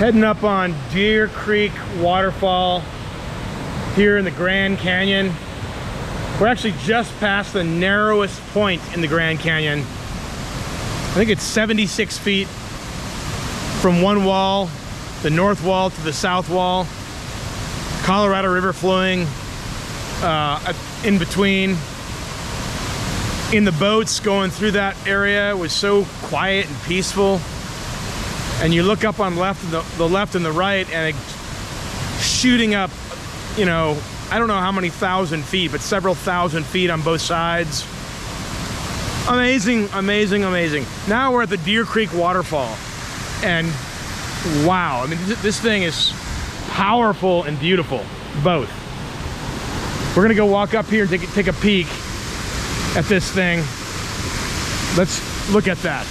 Heading up on Deer Creek Waterfall here in the Grand Canyon. We're actually just past the narrowest point in the Grand Canyon. I think it's 76 feet from one wall, the north wall, to the south wall. Colorado River flowing in between. In the boats going through that area, it was so quiet and peaceful. And you look up on the left and the right, and it's shooting up, you know, I don't know how many thousand feet, but several thousand feet on both sides. Amazing, amazing, amazing. Now we're at the Deer Creek Waterfall, and wow, I mean, this thing is powerful and beautiful, both. We're gonna go walk up here and take a peek at this thing. Let's look at that.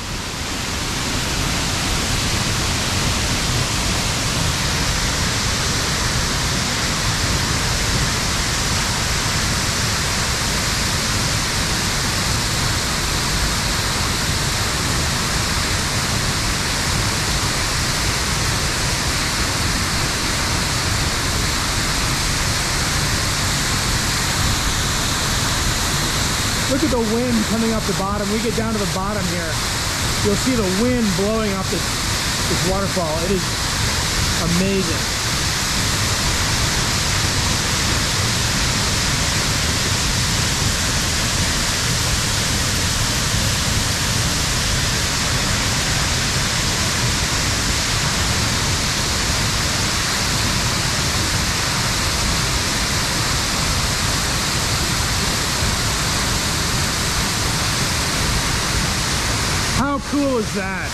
Look at the wind coming up the bottom. We get down to the bottom here, you'll see the wind blowing off this waterfall. It is amazing. How cool is that?